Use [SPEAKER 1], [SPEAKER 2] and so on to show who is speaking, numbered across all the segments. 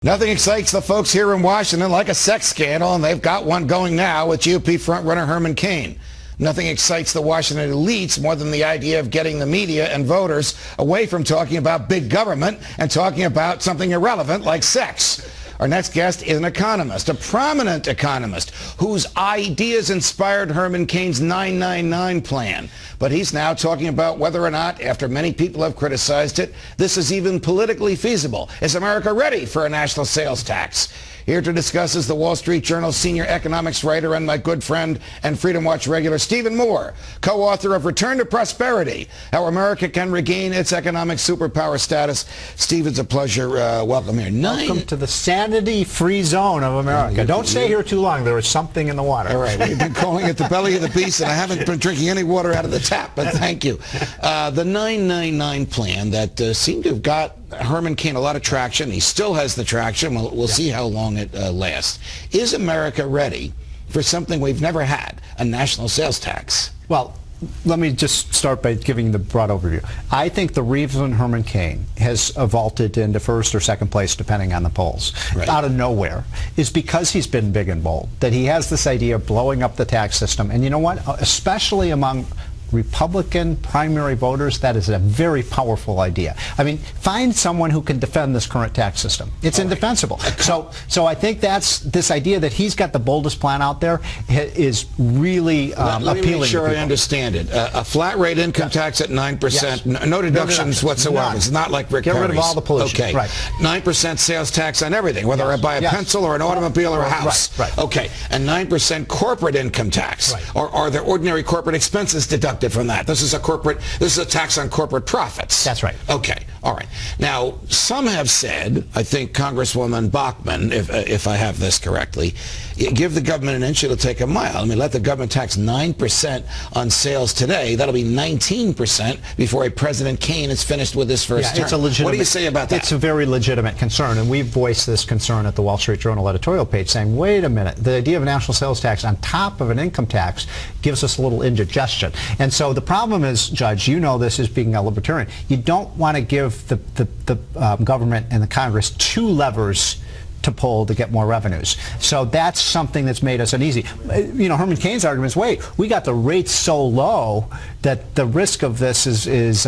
[SPEAKER 1] Nothing excites the folks here in Washington like a sex scandal, and they've got one going now with GOP frontrunner Herman Cain. Nothing excites the Washington elites more than the idea of getting the media and voters away from talking about big government and talking about something irrelevant like sex. Our next guest is an economist, a prominent economist, whose ideas inspired Herman Cain's 999 plan. But he's now talking about whether or not, after many people have criticized it, this is even politically feasible. Is America ready for a national sales tax? Here to discuss is the Wall Street Journal senior economics writer and my good friend and Freedom Watch regular Stephen Moore, co-author of Return to Prosperity, How America Can Regain Its Economic Superpower Status. Steve, it's a pleasure. Welcome here.
[SPEAKER 2] Welcome to the sanity-free zone of America. Don't stay here too long. There is something in the water.
[SPEAKER 1] All right. We've been calling it the belly of the beast, and I haven't been drinking any water out of the tap, but thank you. The 999 plan that seemed to have got Herman Cain a lot of traction. He still has the traction. We'll see how long it lasts. Is America ready for something we've never had, a national sales tax?
[SPEAKER 2] Well, let me just start by giving the broad overview. I think the reason Herman Cain has vaulted into first or second place, depending on the polls, out of nowhere, is because he's been big and bold, that he has this idea of blowing up the tax system. And you know what? Especially among Republican primary voters, that is a very powerful idea. I mean, find someone who can defend this current tax system. It's indefensible. So I think that's this idea that he's got the boldest plan out there is really appealing.
[SPEAKER 1] Let me make sure I understand it. A flat rate income tax at 9%, no deductions whatsoever. None. It's not like Rick
[SPEAKER 2] Get
[SPEAKER 1] Perry's.
[SPEAKER 2] rid of all the pollution.
[SPEAKER 1] Okay.
[SPEAKER 2] Right.
[SPEAKER 1] 9% sales tax on everything, whether I buy a pencil or an automobile or a house.
[SPEAKER 2] Right.
[SPEAKER 1] Okay. And 9% corporate income tax.
[SPEAKER 2] Right.
[SPEAKER 1] Or are there ordinary corporate expenses deducted from that? This is a tax on corporate profits.
[SPEAKER 2] That's right.
[SPEAKER 1] Okay. All right. Now, some have said, I think Congresswoman Bachmann, if I have this correctly, give the government an inch, it'll take a mile. I mean, let the government tax 9% on sales today. That'll be 19% before President Cain is finished with his first term.
[SPEAKER 2] It's a legitimate,
[SPEAKER 1] what do you say about that?
[SPEAKER 2] It's a very legitimate concern, and we've voiced this concern at the Wall Street Journal editorial page, saying, wait a minute, the idea of a national sales tax on top of an income tax gives us a little indigestion. And so the problem is, Judge, you know this as being a libertarian, you don't want to give the government and the Congress two levers to pull to get more revenues. So that's something that's made us uneasy. You know, Herman Cain's argument is, wait, we got the rates so low that the risk of this is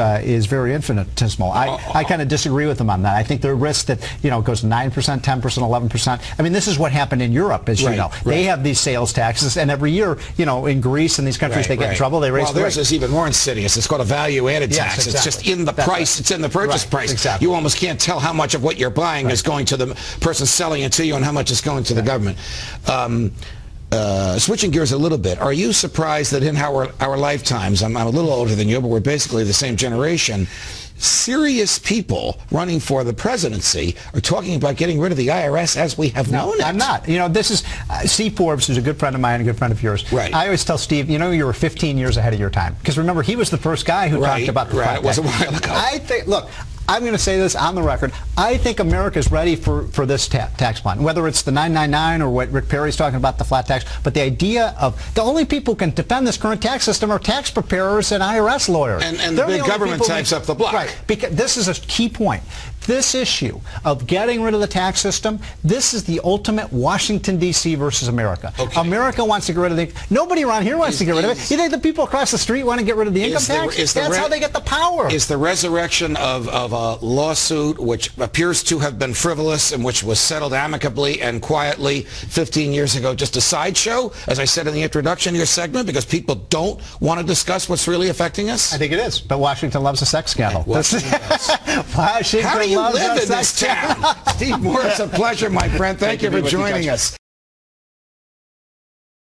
[SPEAKER 2] very infinitesimal. I kind of disagree with him on that. I think the risk that, you know, goes to 9%, 10%, 11%. I mean, this is what happened in Europe, as you know. They have these sales taxes, and every year, you know, in Greece and these countries, they get in trouble, they raise the rate.
[SPEAKER 1] Theirs is even more insidious. It's called a value-added tax.
[SPEAKER 2] Exactly.
[SPEAKER 1] It's just in the price. It's in the purchase price.
[SPEAKER 2] Exactly.
[SPEAKER 1] You almost can't tell how much of what you're buying is going to the person selling it to you and how much is going to the government. Switching gears a little bit, are you surprised that in our lifetimes, I'm a little older than you, but we're basically the same generation, serious people running for the presidency are talking about getting rid of the IRS as we have known it?
[SPEAKER 2] I'm not. You know, this is Steve Forbes, who's a good friend of mine and a good friend of yours.
[SPEAKER 1] Right.
[SPEAKER 2] I always tell Steve, you know, you were 15 years ahead of your time. Because remember, he was the first guy who talked about the flat tax.
[SPEAKER 1] It was a while ago.
[SPEAKER 2] I think, look, I'm going to say this on the record. I think America is ready for this tax plan, whether it's the 999 or what Rick Perry's talking about, the flat tax. But the idea of the only people who can defend this current tax system are tax preparers and IRS lawyers.
[SPEAKER 1] And the big government types up the block.
[SPEAKER 2] Right. Because this is a key point. This issue of getting rid of the tax system, this is the ultimate Washington, D.C. versus America. Okay. America wants to get rid of the... Nobody around here wants to get rid of it. You think the people across the street want to get rid of the income tax? That's how they get the power.
[SPEAKER 1] Is the resurrection of a lawsuit which appears to have been frivolous and which was settled amicably and quietly 15 years ago just a sideshow, as I said in the introduction to your segment, because people don't want to discuss what's really affecting us?
[SPEAKER 2] I think it is. But Washington loves a sex scandal.
[SPEAKER 1] Washington
[SPEAKER 2] Washington
[SPEAKER 1] How do you live in this town? Steve Moore, it's a pleasure, my friend. Thank you for joining us.